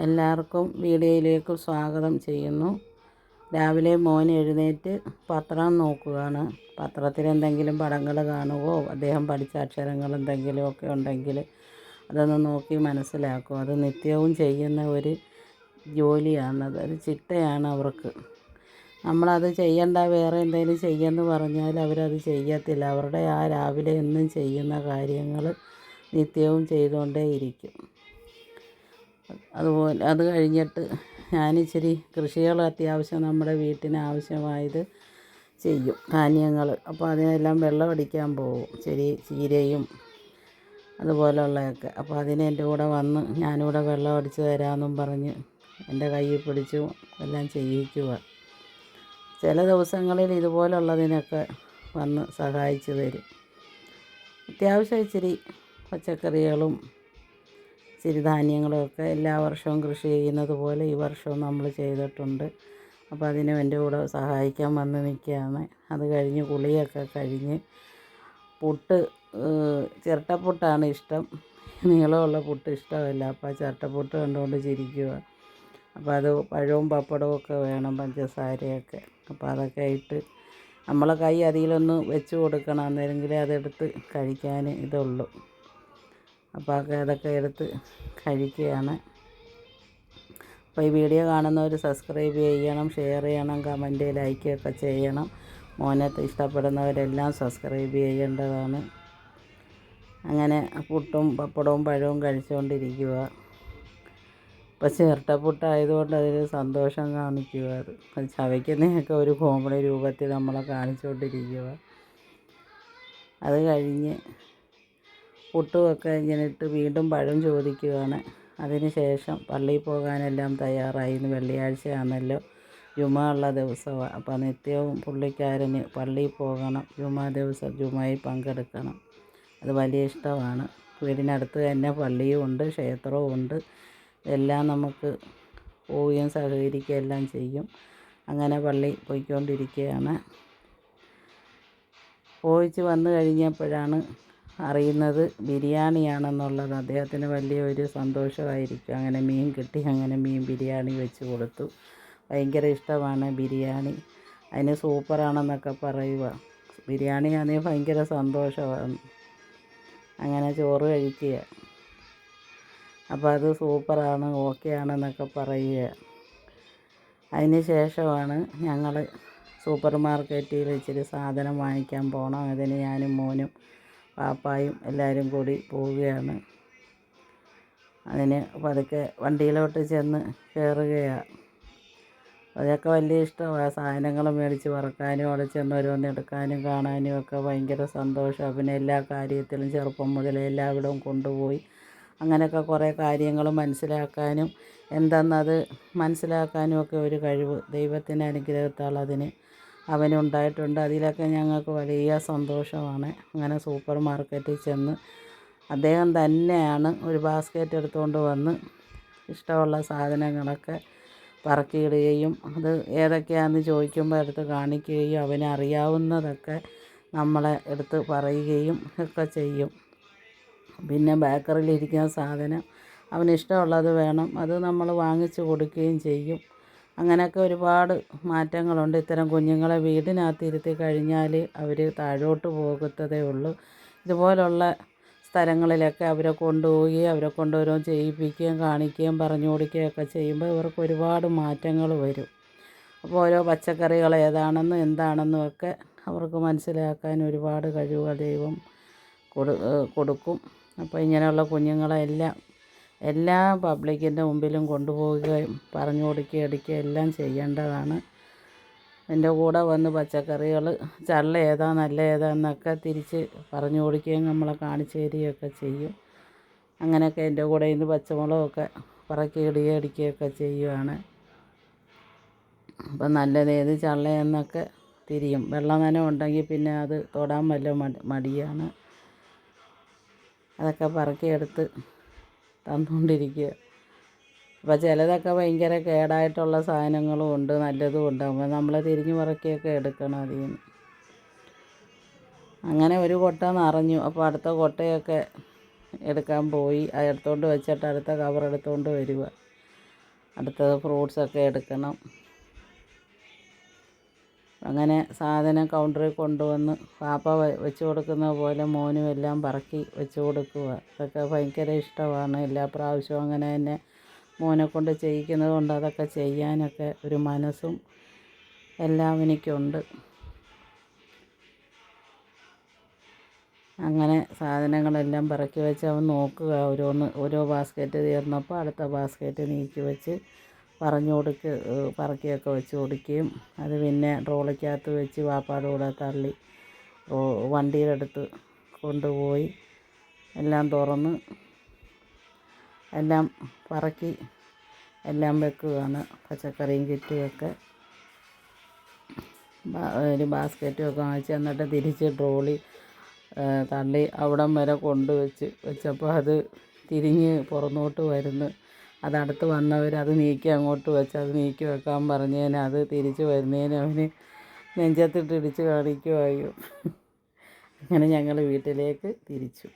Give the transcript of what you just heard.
എല്ലാവർക്കും വീഡിയോയിലേക്ക് സ്വാഗതം ചെയ്യുന്നു. രാവിലെ മോൻ എഴുന്നേറ്റ് പത്രം നോക്കുകയാണ്. പത്രത്തിൽ എന്തെങ്കിലും പടങ്ങൾ കാണുകയോ അദ്ദേഹം പഠിച്ച അക്ഷരങ്ങൾ എന്തെങ്കിലുമൊക്കെ ഉണ്ടെങ്കിൽ അതൊന്ന് നോക്കി മനസ്സിലാക്കും. അത് നിത്യവും ചെയ്യുന്ന ഒരു ജോലിയാണത്. ഒരു ചിട്ടയാണ് അവർക്ക്. നമ്മളത് ചെയ്യണ്ട, വേറെ എന്തെങ്കിലും ചെയ്യുമെന്ന് പറഞ്ഞാൽ അവരത് ചെയ്യത്തില്ല. അവരുടെ ആ രാവിലെ എന്നും ചെയ്യുന്ന കാര്യങ്ങൾ നിത്യവും ചെയ്തുകൊണ്ടേയിരിക്കും. അതുപോലെ അത് കഴിഞ്ഞിട്ട് ഞാനിച്ചിരി കൃഷികൾ അത്യാവശ്യം നമ്മുടെ വീട്ടിന് ആവശ്യമായത് ചെയ്യും, ധാന്യങ്ങൾ. അപ്പോൾ അതിനെല്ലാം വെള്ളം അടിക്കാൻ പോകും, ചീരയും അതുപോലുള്ളതൊക്കെ. അപ്പോൾ അതിന് എൻ്റെ കൂടെ വന്ന് ഞാനിവിടെ വെള്ളം അടിച്ച് തരാമെന്നും പറഞ്ഞ് എൻ്റെ കയ്യിൽ പിടിച്ചു എല്ലാം ചെയ്യിക്കുക. ചില ദിവസങ്ങളിൽ ഇതുപോലുള്ളതിനൊക്കെ വന്ന് സഹായിച്ചു തരും. അത്യാവശ്യം ഇച്ചിരി പച്ചക്കറികളും ധാന്യങ്ങളുമൊക്കെ എല്ലാ വർഷവും കൃഷി ചെയ്യുന്നത് പോലെ ഈ വർഷവും നമ്മൾ ചെയ്തിട്ടുണ്ട്. അപ്പോൾ അതിനും എൻ്റെ കൂടെ സഹായിക്കാൻ വന്ന് നിൽക്കുകയാണ്. അത് കഴിഞ്ഞ് കുളിയൊക്കെ കഴിഞ്ഞ് ചിരട്ടപ്പുട്ടാണ് ഇഷ്ടം, നീളമുള്ള പുട്ട് ഇഷ്ടമല്ല. അപ്പോൾ ചിരട്ടപ്പുട്ട് കണ്ടുകൊണ്ട് ചിരിക്കുക. അപ്പോൾ അത് പഴവും പപ്പടവും ഒക്കെ വേണം, പഞ്ചസാരയൊക്കെ. അപ്പോൾ അതൊക്കെ ഇട്ട് നമ്മളെ കൈ അതിലൊന്ന് വെച്ച് കൊടുക്കണം, അന്നേരമെങ്കിലേ അതെടുത്ത് കഴിക്കാൻ ഇതുള്ളൂ. അപ്പോൾ അതൊക്കെ എടുത്ത് കഴിക്കുകയാണ്. അപ്പോൾ ഈ വീഡിയോ കാണുന്നവർ സബ്സ്ക്രൈബ് ചെയ്യണം, ഷെയർ ചെയ്യണം, കമൻറ്റ് ലൈക്കൊക്കെ ചെയ്യണം. മോനെ ഇഷ്ടപ്പെടുന്നവരെല്ലാം സബ്സ്ക്രൈബ് ചെയ്യേണ്ടതാണ്. അങ്ങനെ പുട്ടും പപ്പടവും പഴവും കഴിച്ചുകൊണ്ടിരിക്കുക. ഇപ്പോൾ ചിരട്ടപ്പുട്ടായതുകൊണ്ട് അതിൽ സന്തോഷം കാണിക്കുക. അത് ചവയ്ക്കുന്നതൊക്കെ ഒരു കോമഡി രൂപത്തിൽ നമ്മളെ കാണിച്ചുകൊണ്ടിരിക്കുക. അത് കഴിഞ്ഞ് പുട്ടുമൊക്കെ ഇങ്ങനെ ഇട്ട് വീണ്ടും പഴം ചോദിക്കുകയാണ്. അതിന് ശേഷം പള്ളിയിൽ പോകാനെല്ലാം തയ്യാറായി. ഇന്ന് വെള്ളിയാഴ്ചയാണല്ലോ, ജുമാ ഉള്ള ദിവസമാണ്. അപ്പോൾ നിത്യവും പുള്ളിക്കാരന് പള്ളിയിൽ പോകണം, ജുമാ ദിവസം ജുമായിൽ പങ്കെടുക്കണം. അത് വലിയ ഇഷ്ടമാണ്. വീടിനടുത്ത് തന്നെ പള്ളിയും ഉണ്ട്, ക്ഷേത്രവും ഉണ്ട്. എല്ലാം നമുക്ക് പോവുകയും സഹകരിക്കുകയും എല്ലാം ചെയ്യും. അങ്ങനെ പള്ളി പോയിക്കൊണ്ടിരിക്കുകയാണ്. പോയിച്ച് വന്നു കഴിഞ്ഞപ്പോഴാണ് അറിയുന്നത് ബിരിയാണിയാണെന്നുള്ളത്. അദ്ദേഹത്തിന് വലിയൊരു സന്തോഷമായിരിക്കും. അങ്ങനെ മീൻ കിട്ടി, അങ്ങനെ മീൻ ബിരിയാണി വെച്ച് കൊടുത്തു. ഭയങ്കര ഇഷ്ടമാണ് ബിരിയാണി. അതിന് സൂപ്പറാണെന്നൊക്കെ പറയുക. ബിരിയാണിയാണെങ്കിൽ ഭയങ്കര സന്തോഷമാണ്. അങ്ങനെ ചോറ് കഴിക്കുക. അപ്പോൾ അത് സൂപ്പറാണ്, ഓക്കെ ആണെന്നൊക്കെ പറയുക. അതിന് ശേഷമാണ് ഞങ്ങൾ സൂപ്പർ മാർക്കറ്റിൽ ഇച്ചിരി സാധനം വാങ്ങിക്കാൻ പോകണം. അതിന് ഞാനും മോനും പാപ്പായും എല്ലാവരും കൂടി പോവുകയാണ്. അതിന് പതുക്കെ വണ്ടിയിലോട്ട് ചെന്ന് കയറുകയാണ്. അതൊക്കെ വലിയ ഇഷ്ടമാണ്. സാധനങ്ങൾ മേടിച്ച് വറക്കാനും അവിടെ ചെന്ന് ഓരോന്നെടുക്കാനും കാണാനും ഒക്കെ ഭയങ്കര സന്തോഷമാണ്. പിന്നെ എല്ലാ കാര്യത്തിലും ചെറുപ്പം മുതലേ എല്ലായിടവും കൊണ്ടുപോയി അങ്ങനെയൊക്കെ കുറേ കാര്യങ്ങൾ മനസ്സിലാക്കാനും എന്തെന്നത് മനസ്സിലാക്കാനും ഒക്കെ ഒരു കഴിവ് ദൈവത്തിൻ്റെ അനുഗ്രഹത്താൽ അവനുണ്ടായിട്ടുണ്ട്. അതിലൊക്കെ ഞങ്ങൾക്ക് വലിയ സന്തോഷമാണ്. അങ്ങനെ സൂപ്പർ മാർക്കറ്റിൽ ചെന്ന് അദ്ദേഹം തന്നെയാണ് ഒരു ബാസ്ക്കറ്റ് എടുത്തുകൊണ്ട് വന്ന് ഇഷ്ടമുള്ള സാധനങ്ങളൊക്കെ പറക്കിയിടുകയും അത് ഏതൊക്കെയാണെന്ന് ചോദിക്കുമ്പോൾ എടുത്ത് കാണിക്കുകയും അവനറിയാവുന്നതൊക്കെ നമ്മളെ എടുത്ത് പറയുകയും ഒക്കെ ചെയ്യും. പിന്നെ ബേക്കറിയിലിരിക്കുന്ന സാധനം അവനിഷ്ടമുള്ളത് വേണം, അത് നമ്മൾ വാങ്ങിച്ച് കൊടുക്കുകയും ചെയ്യും. അങ്ങനെയൊക്കെ ഒരുപാട് മാറ്റങ്ങളുണ്ട്. ഇത്തരം കുഞ്ഞുങ്ങളെ വീടിനകത്ത് ഇരുത്തി കഴിഞ്ഞാൽ അവർ താഴോട്ട് പോകത്തതേ ഉള്ളൂ. ഇതുപോലുള്ള സ്ഥലങ്ങളിലൊക്കെ അവരെ കൊണ്ടുപോവുകയും അവരെ കൊണ്ട് ഓരോന്ന് ചെയ്യിപ്പിക്കുകയും കാണിക്കുകയും പറഞ്ഞു കൊടുക്കുകയൊക്കെ ചെയ്യുമ്പോൾ ഇവർക്ക് ഒരുപാട് മാറ്റങ്ങൾ വരും. അപ്പോൾ ഓരോ പച്ചക്കറികൾ ഏതാണെന്നും എന്താണെന്നും ഒക്കെ അവർക്ക് മനസ്സിലാക്കാൻ ഒരുപാട് കഴിവുകൾ ദൈവം കൊടുക്കും. അപ്പോൾ ഇങ്ങനെയുള്ള കുഞ്ഞുങ്ങളെല്ലാം എല്ലാ പബ്ലിക്കിൻ്റെ മുമ്പിലും കൊണ്ടുപോവുകയും പറഞ്ഞു കൊടുക്കുകയും എടുക്കുകയും എല്ലാം ചെയ്യേണ്ടതാണ്. എൻ്റെ കൂടെ വന്ന് പച്ചക്കറികൾ ചള്ള ഏതാ നല്ല ഏതാന്നൊക്കെ തിരിച്ച് പറഞ്ഞു കൊടുക്കുകയും നമ്മളെ കാണിച്ചു തരികയൊക്കെ ചെയ്യും. അങ്ങനെയൊക്കെ എൻ്റെ കൂടെ ഇന്ന് പച്ചമുളകൊക്കെ പറക്കിയിടുകയും എടുക്കുകയൊക്കെ ചെയ്യുകയാണ്. അപ്പം നല്ലതേത് ചള്ളയെന്നൊക്കെ തിരിയും. വെള്ളം നനവ് ഉണ്ടെങ്കിൽ പിന്നെ അത് തൊടാൻ വല്ല മടിയാണ്. അതൊക്കെ പറക്കിയെടുത്ത് തന്നുകൊണ്ടിരിക്കുക. അപ്പോൾ ചിലതൊക്കെ ഭയങ്കര കേടായിട്ടുള്ള സാധനങ്ങളും ഉണ്ട്, നല്ലതും ഉണ്ട്. അപ്പോൾ നമ്മൾ തിരിഞ്ഞ് പറക്കിയൊക്കെ എടുക്കണം അതിൽ നിന്ന്. അങ്ങനെ ഒരു കൊട്ട നിറഞ്ഞു. അപ്പോൾ അടുത്ത കൊട്ടയൊക്കെ എടുക്കാൻ പോയി. അത് എടുത്തുകൊണ്ട് വെച്ചിട്ട് അടുത്ത കവർ എടുത്തുകൊണ്ട് വരിക. അടുത്തത് ഫ്രൂട്ട്സൊക്കെ എടുക്കണം. അങ്ങനെ സാധനം കൗണ്ടറിൽ കൊണ്ടുവന്ന് പാപ്പ വെച്ച് കൊടുക്കുന്ന പോലെ മോനും എല്ലാം പറക്കി വെച്ച് കൊടുക്കുക. അതൊക്കെ ഭയങ്കര ഇഷ്ടമാണ്. എല്ലാ പ്രാവശ്യവും അങ്ങനെ തന്നെ മോനെ കൊണ്ട് ചെയ്യിക്കുന്നത് കൊണ്ട് അതൊക്കെ ചെയ്യാനൊക്കെ ഒരു മനസ്സും എല്ലാം എനിക്കുണ്ട്. അങ്ങനെ സാധനങ്ങളെല്ലാം പറക്കി വെച്ച് അവൻ നോക്കുക. ഓരോ ബാസ്ക്കറ്റ് തീർന്നപ്പോൾ അടുത്ത ബാസ്ക്കറ്റ് നീക്കി വെച്ച് പറക്കിയൊക്കെ വെച്ച് കൊടുക്കുകയും അത് പിന്നെ ട്രോളിക്കകത്ത് വെച്ച് വാപ്പാടെ കൂടെ തള്ളി വണ്ടിയുടെ അടുത്ത് കൊണ്ടുപോയി എല്ലാം തുറന്ന് എല്ലാം പറക്കി എല്ലാം വെക്കുകയാണ്. പച്ചക്കറിയും കിറ്റുമൊക്കെ ഒരു ബാസ്ക്കറ്റും ഒക്കെ വാങ്ങിച്ച് എന്നിട്ട് തിരിച്ച് ട്രോളി തള്ളി അവിടം വരെ വെച്ചപ്പോൾ അത് തിരിഞ്ഞ് പുറന്നോട്ട് വരുന്നു. അതടുത്ത് വന്നവർ അത് നീക്കി അങ്ങോട്ട് വെച്ച് അത് നീക്കി വെക്കാൻ പറഞ്ഞതിന് അത് തിരിച്ച് വരുന്നതിന് അവന് നെഞ്ചത്തിട്ട് ഇടിച്ച് കാണിക്കുവായോ. അങ്ങനെ ഞങ്ങൾ വീട്ടിലേക്ക് തിരിച്ചു.